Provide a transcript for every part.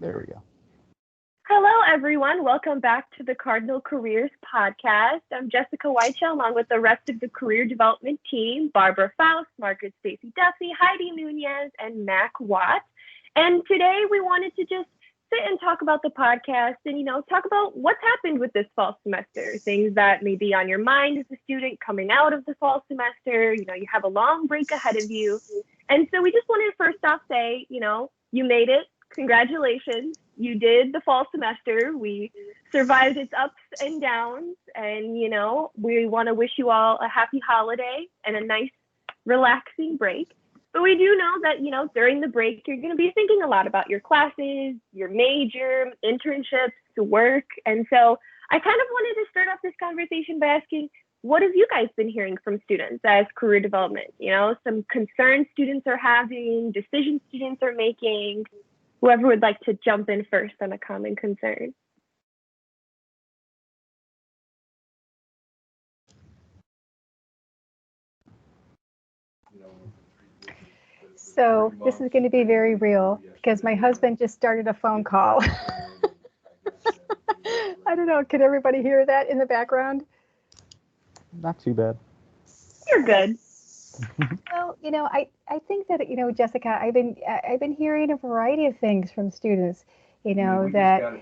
There we go. Hello, everyone. Welcome back to the Cardinal Careers Podcast. I'm Jessica Whiteshell, along with the rest of the career development team, Barbara Faust, Margaret Stacy Duffy, Heidi Nunez, and Mac Watts. And today we wanted to just sit and talk about the podcast and, talk about what's happened with this fall semester, things that may be on your mind as a student coming out of the fall semester. You have a long break ahead of you. And so we just wanted to first off say, you made it. Congratulations. You did the fall semester. We survived its ups and downs. And, we want to wish you all a happy holiday and a nice, relaxing break. But we do know that, during the break, you're going to be thinking a lot about your classes, your major, internships, work. And so I kind of wanted to start off this conversation by asking, what have you guys been hearing from students as career development? Some concerns students are having, decisions students are making. Whoever would like to jump in first on a common concern. So this is going to be very real because my husband just started a phone call. I don't know. Can everybody hear that in the background? Not too bad. You're good. Well, I think that, Jessica, I've been hearing a variety of things from students, that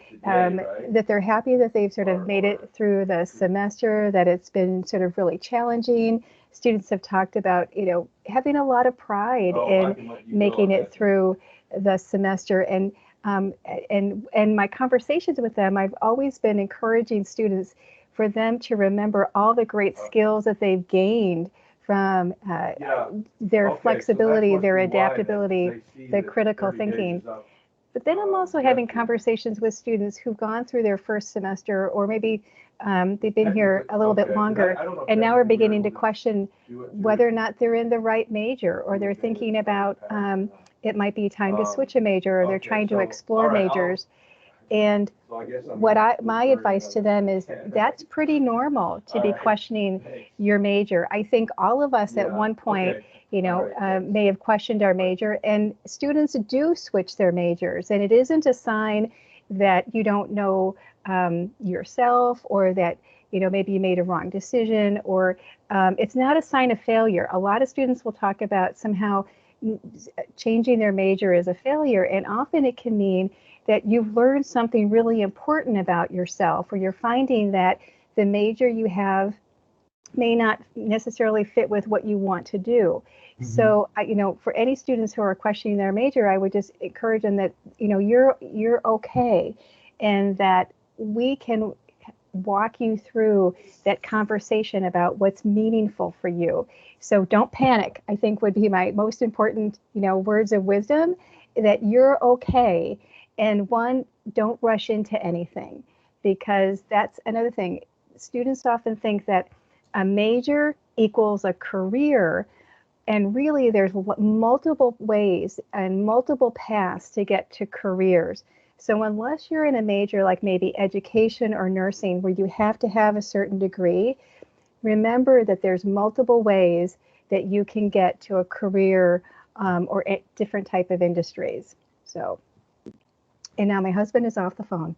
they're happy that they've sort of made it through the semester, that it's been sort of really challenging. Students have talked about, having a lot of pride in making it through the semester. And my conversations with them, I've always been encouraging students for them to remember all the great skills that they've gained from their flexibility, their adaptability, the critical thinking. But then I'm also having conversations with students who've gone through their first semester, or maybe they've been here a little bit longer, and now are beginning to question whether or not they're in the right major, or they're thinking about it might be time to switch a major, or they're trying to explore majors. And my advice to them is that's pretty normal to be questioning your major. I think all of us at one point, may have questioned our major, and students do switch their majors. And it isn't a sign that you don't know yourself, or that, maybe you made a wrong decision, or it's not a sign of failure. A lot of students will talk about somehow changing their major as a failure, and often it can mean that you've learned something really important about yourself, or you're finding that the major you have may not necessarily fit with what you want to do. Mm-hmm. So, for any students who are questioning their major, I would just encourage them that, you're okay, and that we can walk you through that conversation about what's meaningful for you. So don't panic, I think would be my most important, words of wisdom, that you're okay. And one, don't rush into anything, because that's another thing. Students often think that a major equals a career, and really there's multiple ways and multiple paths to get to careers. So unless you're in a major like maybe education or nursing, where you have to have a certain degree, remember that there's multiple ways that you can get to a career or a different type of industries. So. And now my husband is off the phone.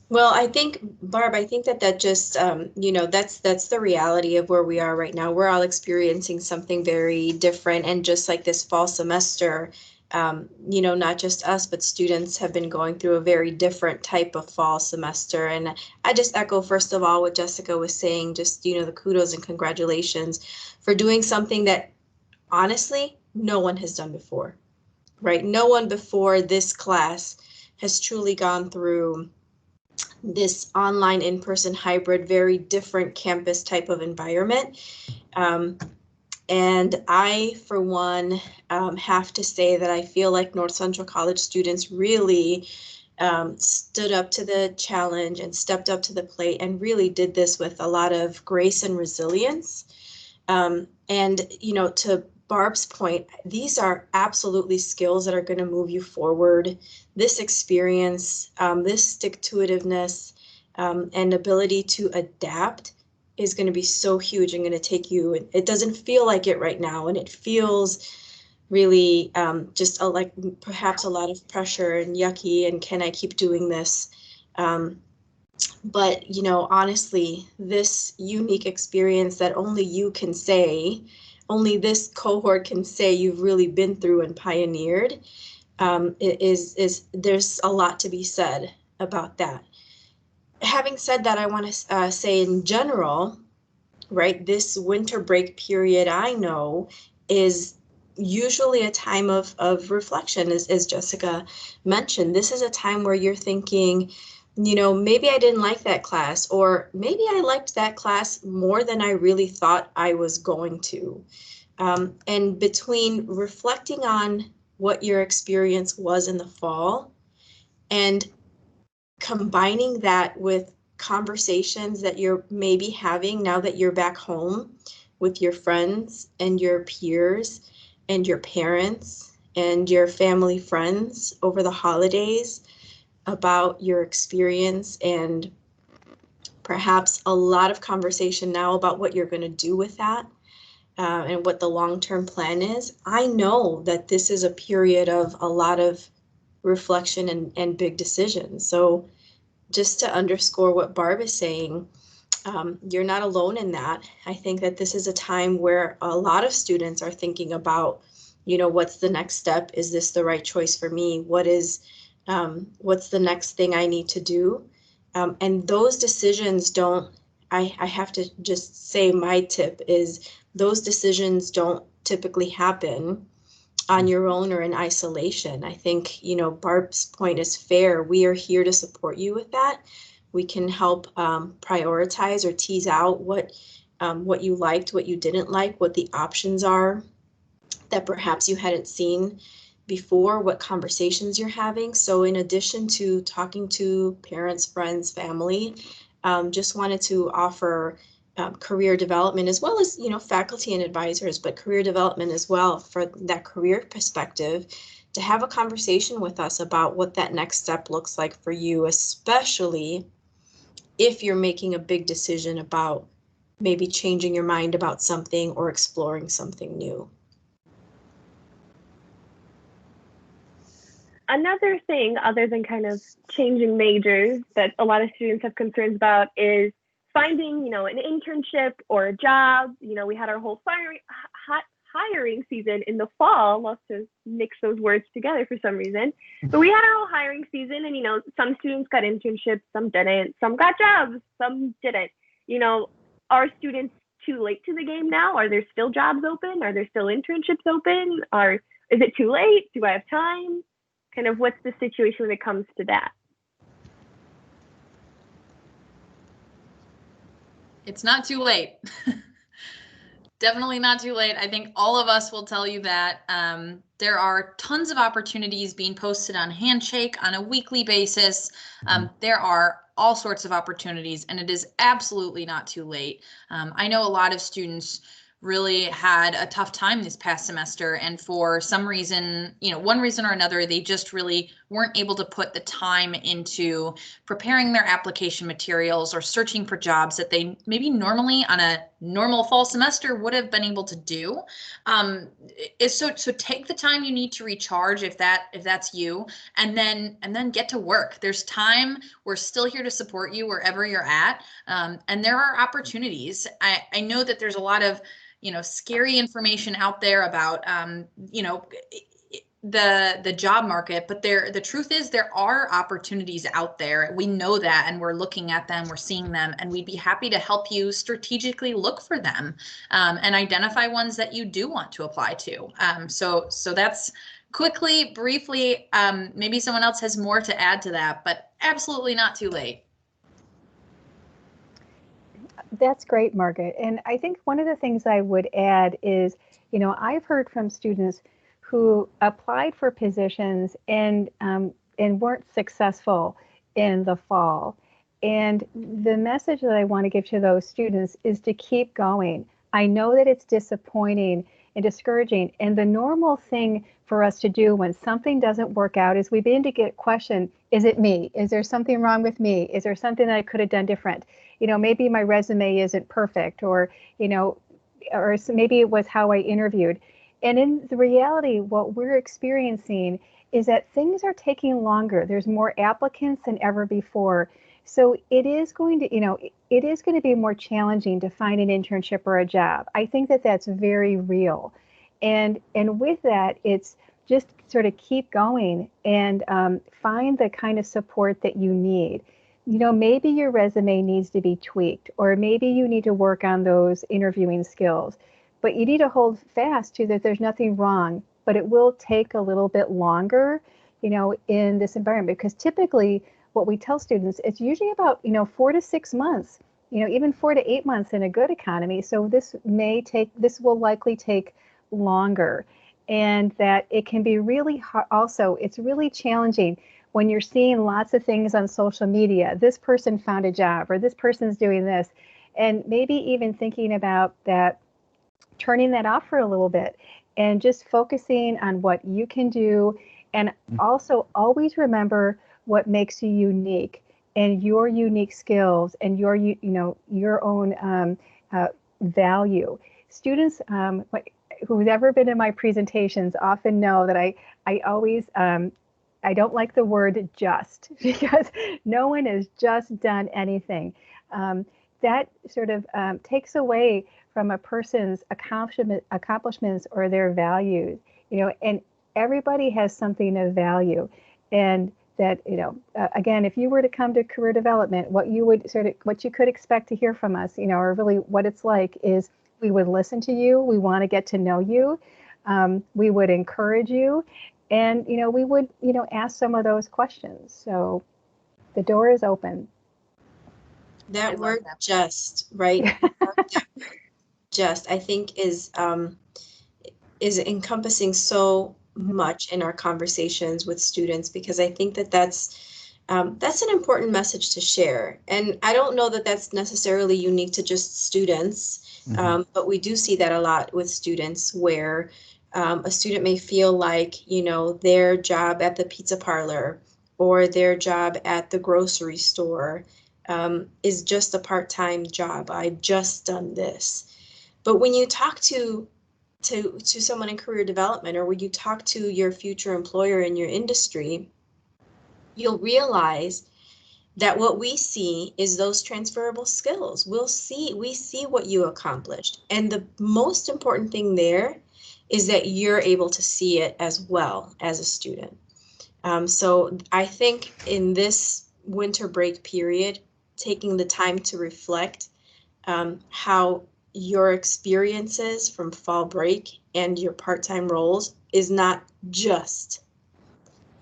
Well, I think, Barb, that just, that's the reality of where we are right now. We're all experiencing something very different. And just like this fall semester, not just us, but students have been going through a very different type of fall semester. And I just echo, first of all, what Jessica was saying, just, the kudos and congratulations for doing something that, honestly, no one has done before. Right? No one before this class has truly gone through this online, in-person, hybrid, very different campus type of environment. And I, for one, have to say that I feel like North Central College students really stood up to the challenge and stepped up to the plate and really did this with a lot of grace and resilience. And, to Barb's point, these are absolutely skills that are going to move you forward. This experience, this stick-to-itiveness, and ability to adapt is going to be so huge and going to take you. It doesn't feel like it right now, and it feels really just like perhaps a lot of pressure and yucky, and can I keep doing this? But, honestly, this unique experience that only you can say, only this cohort can say you've really been through and pioneered, is there's a lot to be said about that. Having said that, I want to say in general, right, this winter break period, I know, is usually a time of reflection, as Jessica mentioned. This is a time where you're thinking, maybe I didn't like that class, or maybe I liked that class more than I really thought I was going to. And between reflecting on what your experience was in the fall and combining that with conversations that you're maybe having now that you're back home with your friends and your peers and your parents and your family friends over the holidays about your experience, and perhaps a lot of conversation now about what you're going to do with that, and what the long-term plan is. I know that this is a period of a lot of reflection and big decisions. So just to underscore what Barb is saying, you're not alone in that. I think that this is a time where a lot of students are thinking about, what's the next step? Is this the right choice for me? What's the next thing I need to do? And those decisions I have to just say, my tip is those decisions don't typically happen on your own or in isolation. I think, Barb's point is fair. We are here to support you with that. We can help prioritize or tease out what you liked, what you didn't like, what the options are that perhaps you hadn't seen before, what conversations you're having. So in addition to talking to parents, friends, family, just wanted to offer career development, as well as, faculty and advisors, but career development as well, for that career perspective, to have a conversation with us about what that next step looks like for you, especially if you're making a big decision about maybe changing your mind about something or exploring something new. Another thing, other than kind of changing majors, that a lot of students have concerns about is finding, an internship or a job. We had our whole hiring season in the fall. Love to mix those words together for some reason. But we had our whole hiring season, and, some students got internships, some didn't, some got jobs, some didn't. Are students too late to the game now? Are there still jobs open? Are there still internships open? Is it too late? Do I have time? Kind of what's the situation when it comes to that? It's not too late. Definitely not too late. I think all of us will tell you that there are tons of opportunities being posted on Handshake on a weekly basis. There are all sorts of opportunities, and it is absolutely not too late. I know a lot of students really had a tough time this past semester, and for some reason, one reason or another, they just really weren't able to put the time into preparing their application materials or searching for jobs that they maybe normally on a normal fall semester would have been able to do. So take the time you need to recharge if that's you, and then get to work. There's time. We're still here to support you wherever you're at, and there are opportunities. I know that there's a lot of scary information out there about, the job market, but the truth is there are opportunities out there. We know that, and we're looking at them, we're seeing them, and we'd be happy to help you strategically look for them, and identify ones that you do want to apply to. So that's quickly, briefly, maybe someone else has more to add to that, but absolutely not too late. That's great, Margaret. And I think one of the things I would add is, I've heard from students who applied for positions and weren't successful in the fall. And the message that I want to give to those students is to keep going. I know that it's disappointing and discouraging. And the normal thing for us to do when something doesn't work out is we begin to get questioned, is it me? Is there something wrong with me? Is there something that I could have done different? Maybe my resume isn't perfect, or maybe it was how I interviewed. And in the reality, what we're experiencing is that things are taking longer. There's more applicants than ever before. So it is going to, it is going to be more challenging to find an internship or a job. I think that that's very real. And with that, it's just sort of keep going and find the kind of support that you need. Maybe your resume needs to be tweaked, or maybe you need to work on those interviewing skills. But you need to hold fast to that there's nothing wrong, but it will take a little bit longer, in this environment, because typically what we tell students, it's usually about, 4 to 6 months, even 4 to 8 months in a good economy. So this will likely take longer, and that it can be really hard. Also, it's really challenging when you're seeing lots of things on social media. This person found a job, or this person's doing this, and maybe even thinking about that, turning that off for a little bit and just focusing on what you can do. And also always remember what makes you unique and your unique skills and your own value. Students who've ever been in my presentations often know that I always, I don't like the word just, because no one has just done anything. That sort of takes away from a person's accomplishments or their values, and everybody has something of value. And that, again, if you were to come to career development, what you could expect to hear from us, or really what it's like, is we would listen to you. We want to get to know you. We would encourage you, and, we would, ask some of those questions. So the door is open. That word just, right? Just, I think is encompassing so much in our conversations with students, because I think that that's an important message to share. And I don't know that that's necessarily unique to just students, but we do see that a lot with students, where a student may feel like, their job at the pizza parlor or their job at the grocery store is just a part-time job. I've just done this. But when you talk to someone in career development, or when you talk to your future employer in your industry, you'll realize that what we see is those transferable skills. We see what you accomplished. And the most important thing there is that you're able to see it as well as a student. So I think in this winter break period, taking the time to reflect how your experiences from fall break and your part-time roles is not just,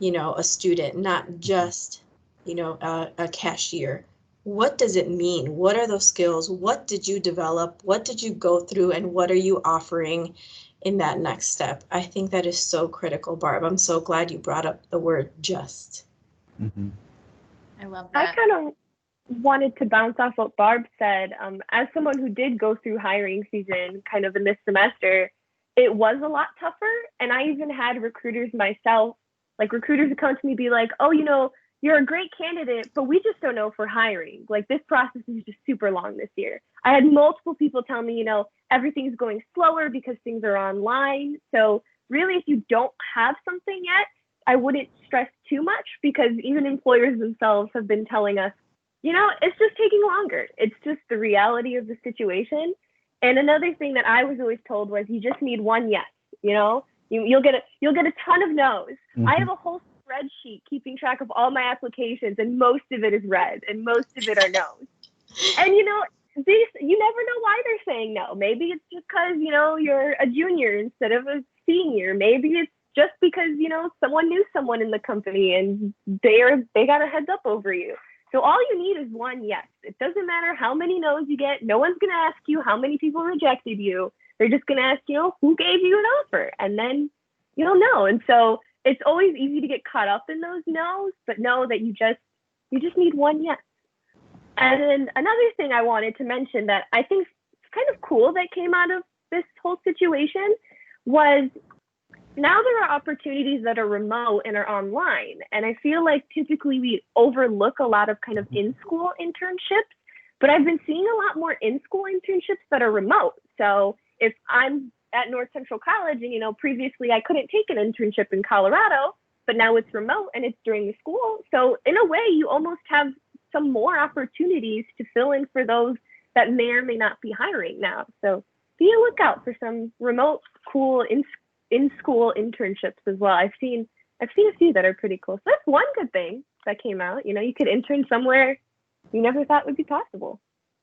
a student, not just, a cashier. What does it mean? What are those skills? What did you develop? What did you go through? And what are you offering in that next step? I think that is so critical, Barb. I'm so glad you brought up the word just. I love that. I kind of wanted to bounce off what Barb said. As someone who did go through hiring season kind of in this semester, it was a lot tougher. And I even had recruiters myself, like recruiters who come to me be like, oh, you're a great candidate, but we just don't know if we're hiring. Like, this process is just super long this year. I had multiple people tell me, everything's going slower because things are online. So really, if you don't have something yet, I wouldn't stress too much, because even employers themselves have been telling us, it's just taking longer. It's just the reality of the situation. And another thing that I was always told was, you just need one yes. You'll get a ton of no's. I have a whole spreadsheet keeping track of all my applications, and most of it is red, and most of it are no's. And you never know why they're saying no.Maybe it's just because you're a junior instead of a senior. Maybe it's just because someone knew someone in the company and they got a heads up over you. So all you need is one yes. It doesn't matter how many no's you get. No one's going to ask you how many people rejected you. They're just going to ask who gave you an offer, and then you'll know. And so it's always easy to get caught up in those no's, but know that you just need one yes. And then another thing I wanted to mention that I think is kind of cool that came out of this whole situation was, now there are opportunities that are remote and are online. And I feel like typically we overlook a lot of kind of in-school internships, but I've been seeing a lot more in-school internships that are remote. So if I'm at North Central College, and, previously I couldn't take an internship in Colorado, but now it's remote and it's during the school. So in a way, you almost have some more opportunities to fill in for those that may or may not be hiring now. So be a lookout for some remote, cool in-school internships as well. I've seen a few that are pretty cool. So that's one good thing that came out. You could intern somewhere you never thought would be possible.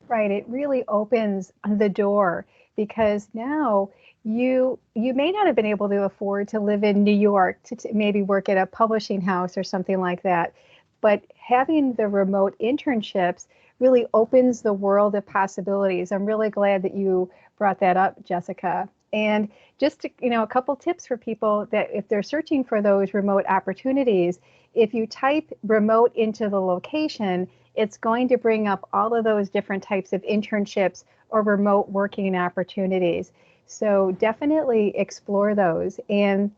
Right. It really opens the door, because now you may not have been able to afford to live in New York to maybe work at a publishing house or something like that. But having the remote internships really opens the world of possibilities. I'm really glad that you brought that up, Jessica. And just a couple tips for people that if they're searching for those remote opportunities, if you type remote into the location, it's going to bring up all of those different types of internships or remote working opportunities. So definitely explore those. And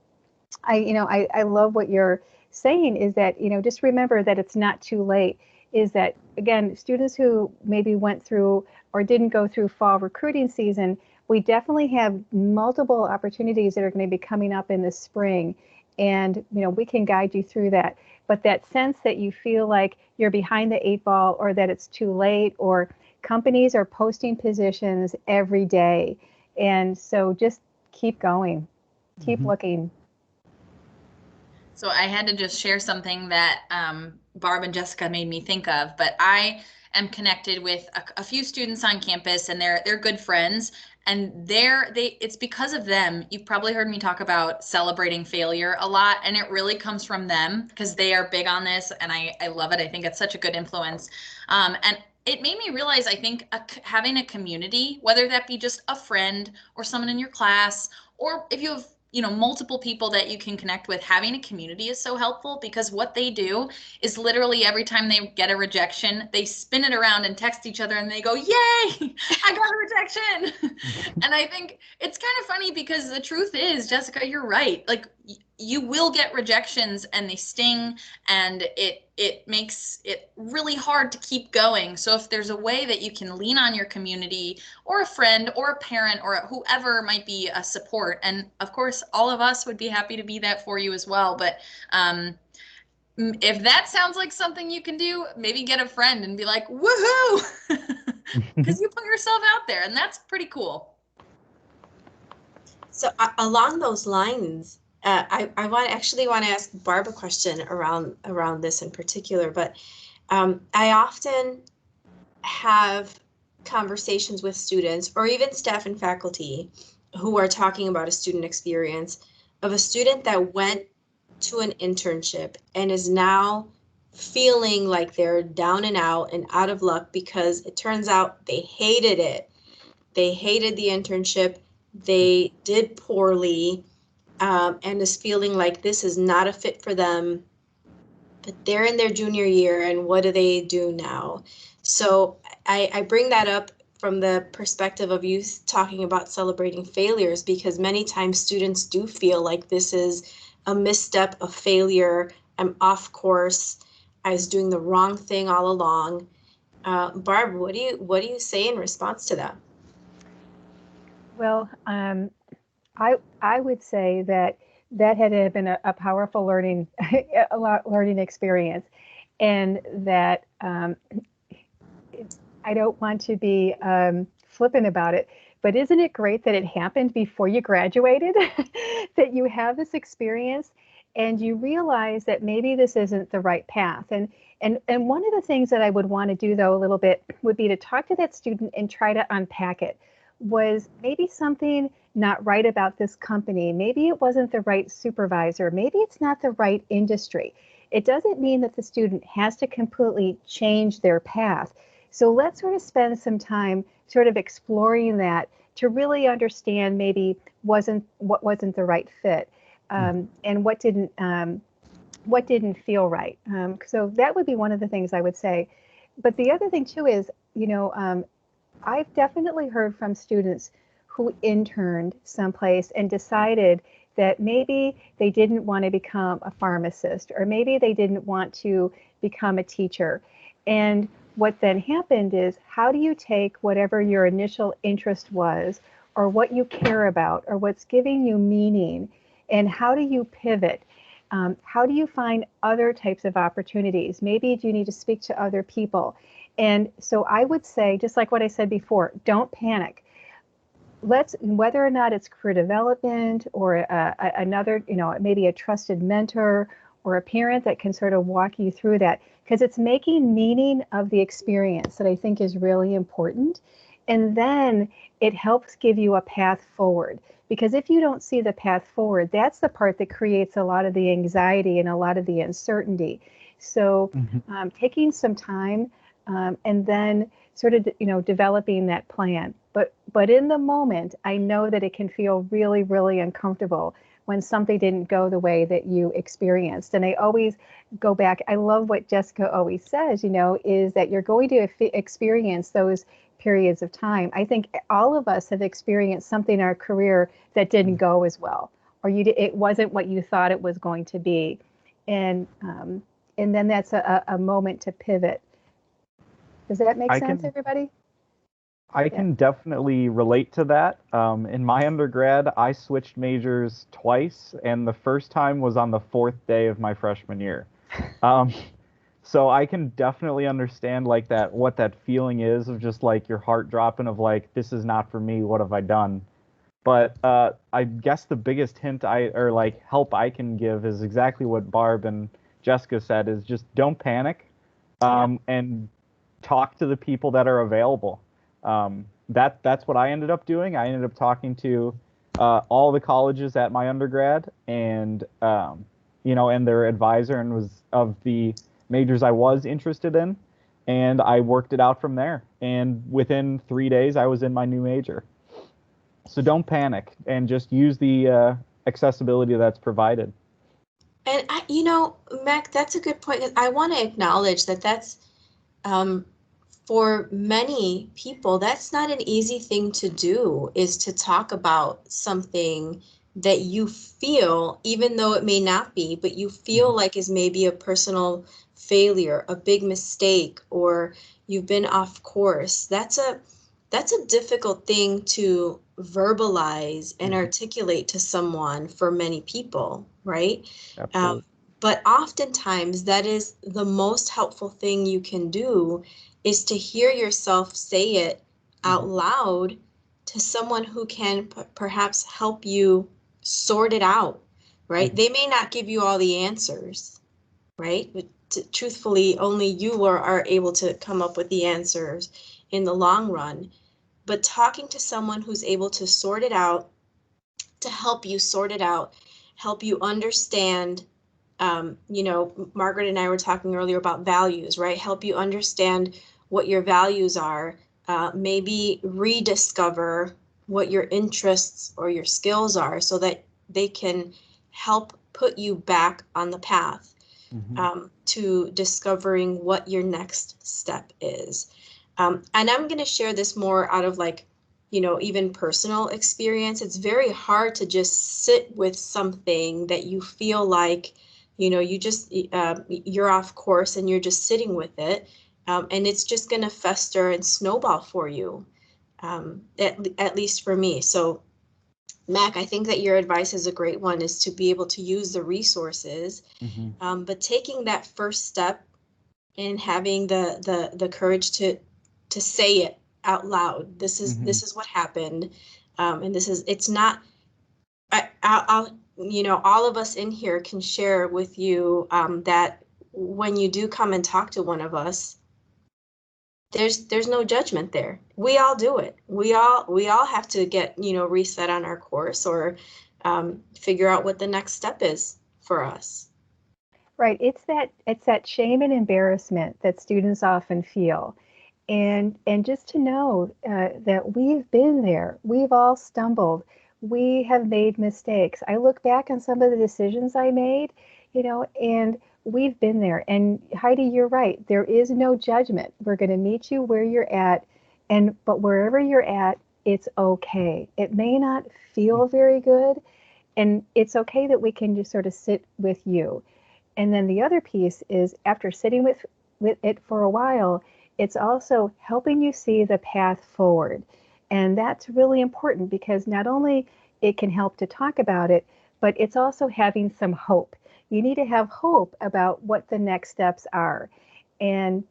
I love what you're saying, is that, just remember that it's not too late. Is that, again, students who maybe went through or didn't go through fall recruiting season, we definitely have multiple opportunities that are going to be coming up in the spring. And, we can guide you through that. But that sense that you feel like you're behind the 8 ball, or that it's too late, or companies are posting positions every day. And so just keep going, keep looking. So I had to just share something that Barb and Jessica made me think of, but I am connected with a few students on campus, and they're good friends. And it's because of them. You've probably heard me talk about celebrating failure a lot, and it really comes from them, because they are big on this, and I love it. I think it's such a good influence. And it made me realize, I think having a community, whether that be just a friend or someone in your class, or if you have multiple people that you can connect with, having a community is so helpful, because what they do is literally every time they get a rejection, they spin it around and text each other and they go, yay, I got a rejection. And I think it's kind of funny, because the truth is, Jessica, you're right. Like, you will get rejections, and they sting, and it makes it really hard to keep going. So if there's a way that you can lean on your community, or a friend or a parent or whoever might be a support, and of course all of us would be happy to be that for you as well, but if that sounds like something you can do, maybe get a friend and be like, woohoo, because you put yourself out there, and that's pretty cool. So along those lines, I want to ask Barb a question around this in particular, but I often have conversations with students, or even staff and faculty, who are talking about a student experience of a student that went to an internship and is now feeling like they're down and out and out of luck, because it turns out they hated it. They hated the internship. They did poorly. And is feeling like this is not a fit for them, but they're in their junior year, and what do they do now? So I bring that up from the perspective of you talking about celebrating failures, because many times students do feel like this is a misstep, a failure, I'm off course, I was doing the wrong thing all along. Barb, what do you say in response to that? Well, I would say that had been a powerful learning experience, and that I don't want to be flippant about it, but isn't it great that it happened before you graduated? That you have this experience and you realize that maybe this isn't the right path. And one of the things that I would want to do, though, a little bit would be to talk to that student and try to unpack it. Was maybe something not right about this company? Maybe it wasn't the right supervisor. Maybe it's not the right industry. It doesn't mean that the student has to completely change their path. So let's sort of spend some time sort of exploring that to really understand maybe what wasn't the right fit, and what didn't feel right. So that would be one of the things I would say. But the other thing too is, I've definitely heard from students who interned someplace and decided that maybe they didn't want to become a pharmacist, or maybe they didn't want to become a teacher. And what then happened is, how do you take whatever your initial interest was, or what you care about or what's giving you meaning, and how do you pivot? How do you find other types of opportunities? Maybe do you need to speak to other people? And so I would say, just like what I said before, don't panic. Whether or not it's career development or another, maybe a trusted mentor or a parent that can sort of walk you through that, because it's making meaning of the experience that I think is really important. And then it helps give you a path forward. Because if you don't see the path forward, that's the part that creates a lot of the anxiety and a lot of the uncertainty. So taking some time and then sort of, developing that plan. But in the moment, I know that it can feel really, really uncomfortable when something didn't go the way that you experienced. And I always go back. I love what Jessica always says, is that you're going to experience those periods of time. I think all of us have experienced something in our career that didn't go as well, or it wasn't what you thought it was going to be. And then that's a moment to pivot. Does that make sense, everybody? I can definitely relate to that. In my undergrad, I switched majors twice, and the first time was on the 4th day of my freshman year. So I can definitely understand what that feeling is of just your heart dropping of this is not for me. What have I done? But I guess the biggest hint help I can give is exactly what Barb and Jessica said, is just don't panic, and talk to the people that are available. That's what I ended up doing. I ended up talking to all the colleges at my undergrad, and and their advisor, and was of the majors I was interested in, and I worked it out from there. And within 3 days, I was in my new major. So don't panic, and just use the accessibility that's provided. And Mac, that's a good point. I want to acknowledge that's for many people, that's not an easy thing to do, is to talk about something that you feel, even though it may not be, but you feel like is maybe a personal failure, a big mistake, or you've been off course. That's a difficult thing to verbalize and articulate to someone for many people, right? Absolutely. But oftentimes that is the most helpful thing you can do, is to hear yourself say it out loud to someone who can perhaps help you sort it out, right? They may not give you all the answers, right? But truthfully, only you are able to come up with the answers in the long run. But talking to someone who's able to sort it out, to help you sort it out, help you understand, Margaret and I were talking earlier about values, right? Help you understand what your values are, maybe rediscover what your interests or your skills are, so that they can help put you back on the path to discovering what your next step is. And I'm going to share this more out of even personal experience. It's very hard to just sit with something that you feel like, you're off course and you're just sitting with it. And it's just going to fester and snowball for you, at least for me. So, Mac, I think that your advice is a great one, is to be able to use the resources, but taking that first step and having the courage to say it out loud. This is what happened, and it's not. I'll all of us in here can share with you that when you do come and talk to one of us, there's no judgment there. We all do it. We all have to get reset on our course, or figure out what the next step is for us. Right. It's that shame and embarrassment that students often feel. And just to know that we've been there, we've all stumbled, we have made mistakes. I look back on some of the decisions I made, and we've been there. And Heidi, you're right. There is no judgment. We're going to meet you where you're at, but wherever you're at, it's okay. It may not feel very good, and it's okay that we can just sort of sit with you. And then the other piece is, after sitting with it for a while, it's also helping you see the path forward. And that's really important because not only it can help to talk about it, but it's also having some hope. You need to have hope about what the next steps are. And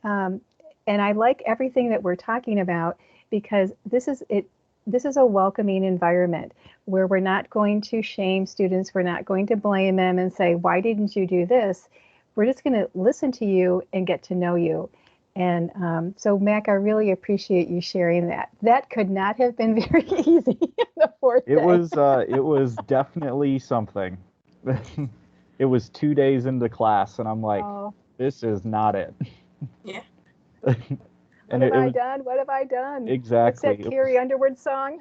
um, and I like everything that we're talking about because this is it. This is a welcoming environment where we're not going to shame students. We're not going to blame them and say, why didn't you do this? We're just going to listen to you and get to know you. And so, Mac, I really appreciate you sharing that. That could not have been very easy the fourth day. It was definitely something. It was 2 days into class, and I'm like, this is not it. Yeah. What have I done? What have I done? Exactly. What's that Carrie Underwood song?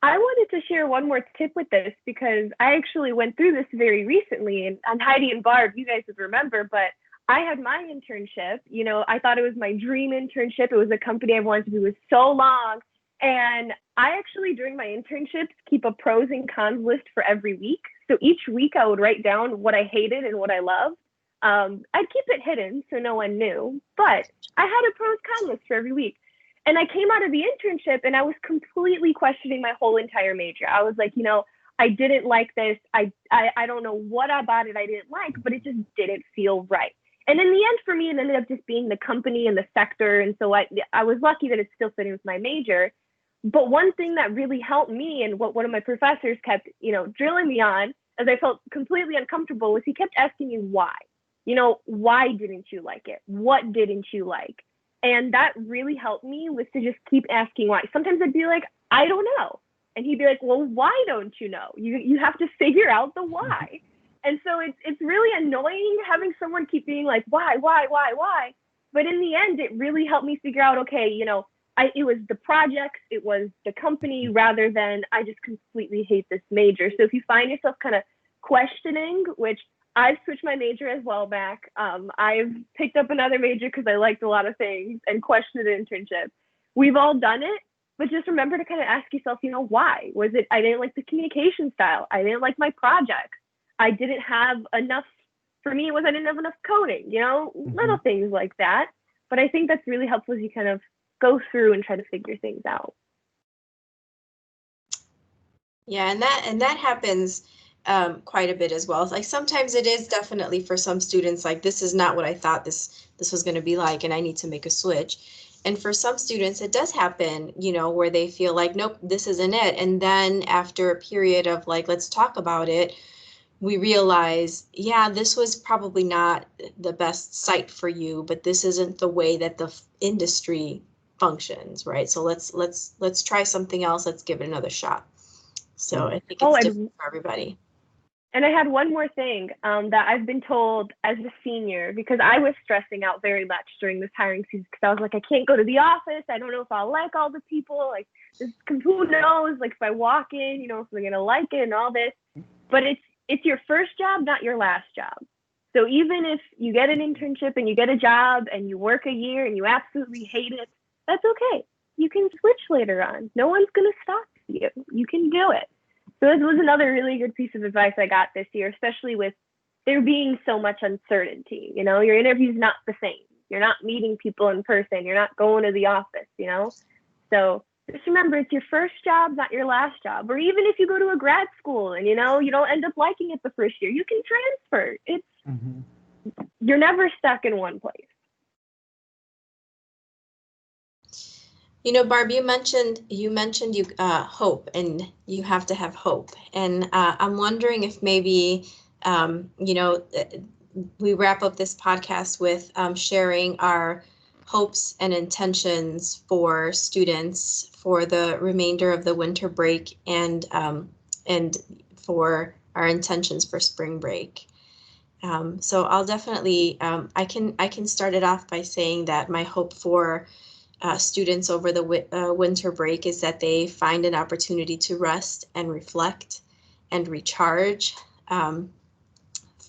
I wanted to share one more tip with this because I actually went through this very recently, and Heidi and Barb, you guys would remember, but I had my internship. You know, I thought it was my dream internship. It was a company I wanted to be with so long. And I actually, during my internships, keep a pros and cons list for every week. So each week I would write down what I hated and what I loved. I'd keep it hidden so no one knew, but I had a pros con list for every week. And I came out of the internship and I was completely questioning my whole entire major. I was like, you know, I didn't like this. I don't know what about it I didn't like, but it just didn't feel right. And in the end, for me, it ended up just being the company and the sector. And so I was lucky that it's still fitting with my major. But one thing that really helped me and what one of my professors kept, you know, drilling me on as I felt completely uncomfortable was he kept asking me why. You know, why didn't you like it? What didn't you like? And that really helped me was to just keep asking why. Sometimes I'd be like, I don't know. And he'd be like, well, why don't you know? You have to figure out the why. And so it's really annoying having someone keep being like, why? But in the end, it really helped me figure out, okay, you know, it was the projects, it was the company, rather than I just completely hate this major. So if you find yourself kind of questioning, which I've switched my major as well back. I've picked up another major because I liked a lot of things and questioned an internship. We've all done it, but just remember to kind of ask yourself, you know, why? Was it I didn't like the communication style? I didn't like my projects. I didn't have enough, for me, it was I didn't have enough coding, you know, little things like that. But I think that's really helpful as you kind of go through and try to figure things out. Yeah, and that happens quite a bit as well. Like sometimes it is definitely for some students like this is not what I thought this was going to be like, and I need to make a switch. And for some students, it does happen, you know, where they feel like, nope, this isn't it. And then after a period of like, let's talk about it, we realize, yeah, this was probably not the best site for you, but this isn't the way that the industry functions, right? So let's try something else. Let's give it another shot. So I think it's different for everybody. And I had one more thing that I've been told as a senior, because I was stressing out very much during this hiring season because I was like, I can't go to the office. I don't know if I'll like all the people. Like, who knows? Like, if I walk in, you know, if I'm going to like it and all this. But it's your first job, not your last job. So even if you get an internship and you get a job and you work a year and you absolutely hate it, that's okay. You can switch later on. No one's going to stop you. You can do it. So this was another really good piece of advice I got this year, especially with there being so much uncertainty. You know, your interview's not the same. You're not meeting people in person. You're not going to the office, you know? So just remember, it's your first job, not your last job. Or even if you go to a grad school and, you know, you don't end up liking it the first year, you can transfer. You're never stuck in one place. You know, Barb, you mentioned hope, and you have to have hope. And I'm wondering if maybe, you know, we wrap up this podcast with sharing our hopes and intentions for students for the remainder of the winter break and for our intentions for spring break. So I'll definitely, I can start it off by saying that my hope for students over the winter break is that they find an opportunity to rest and reflect and recharge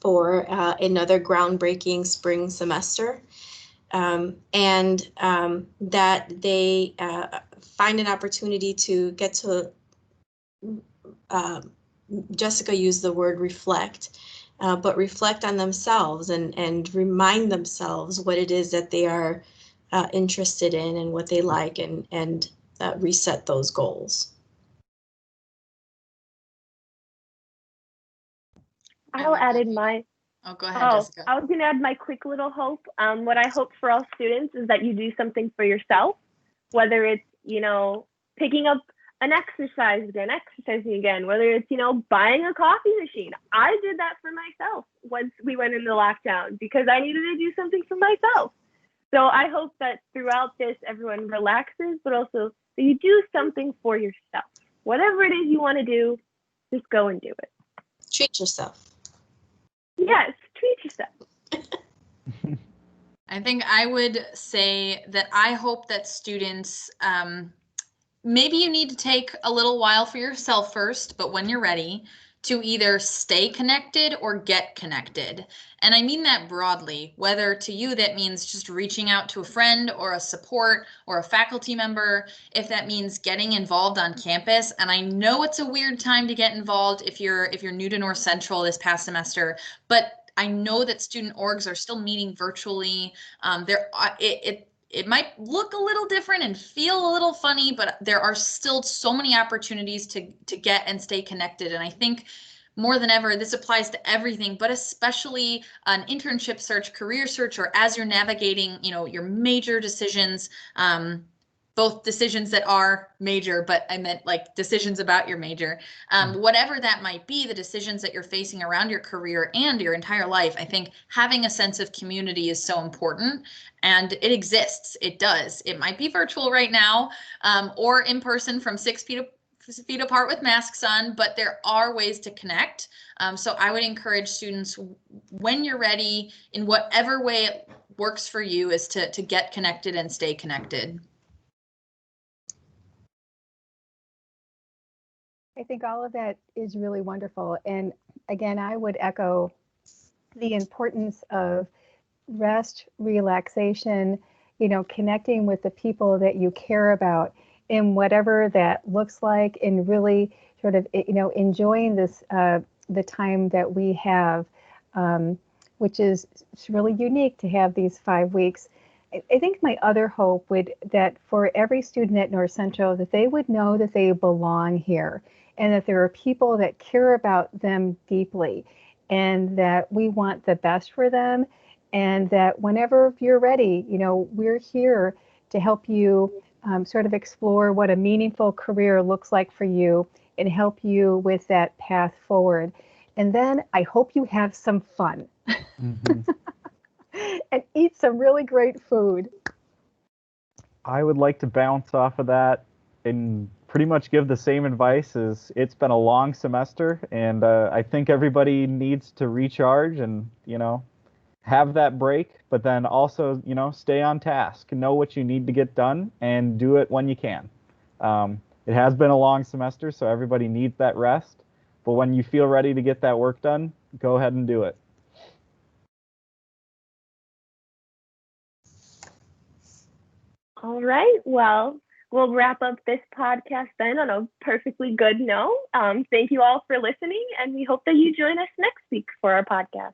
for another groundbreaking spring semester, and that they find an opportunity to get to, Jessica used the word reflect, but reflect on themselves and remind themselves what it is that they are interested in and what they like, and reset those goals. I'll add in my. Oh, go ahead, Jessica. I was going to add my quick little hope. What I hope for all students is that you do something for yourself, whether it's, picking up an exercising again, whether it's, buying a coffee machine. I did that for myself once we went into lockdown because I needed to do something for myself. So I hope that throughout this, everyone relaxes, but also that you do something for yourself. Whatever it is you want to do, just go and do it. Treat yourself. Yes, treat yourself. I think I would say that I hope that students, maybe you need to take a little while for yourself first, but when you're ready, to either stay connected or get connected. And I mean that broadly, whether to you that means just reaching out to a friend or a support or a faculty member, if that means getting involved on campus. And I know it's a weird time to get involved if you're new to North Central this past semester, but I know that student orgs are still meeting virtually. It might look a little different and feel a little funny, but there are still so many opportunities to get and stay connected. And I think more than ever, this applies to everything, but especially an internship search, career search, or as you're navigating, your major decisions, both decisions that are major, but I meant like decisions about your major, whatever that might be, the decisions that you're facing around your career and your entire life. I think having a sense of community is so important, and it exists. It does. It might be virtual right now, or in person from 6 feet apart with masks on, but there are ways to connect. So I would encourage students, when you're ready, in whatever way it works for you, is to get connected and stay connected. I think all of that is really wonderful. And again, I would echo the importance of rest, relaxation, connecting with the people that you care about in whatever that looks like, and really sort of, enjoying this, the time that we have, which is really unique to have these 5 weeks. I think my other hope that for every student at North Central, that they would know that they belong here, and that there are people that care about them deeply, and that we want the best for them, and that whenever you're ready, we're here to help you sort of explore what a meaningful career looks like for you and help you with that path forward. And then I hope you have some fun. Mm-hmm. And eat some really great food. I would like to bounce off of that and pretty much give the same advice. As it's been a long semester, and I think everybody needs to recharge and, have that break, but then also, stay on task, know what you need to get done, and do it when you can. It has been a long semester, so everybody needs that rest, but when you feel ready to get that work done, go ahead and do it. All right. Well, we'll wrap up this podcast then on a perfectly good note. Thank you all for listening, and we hope that you join us next week for our podcast.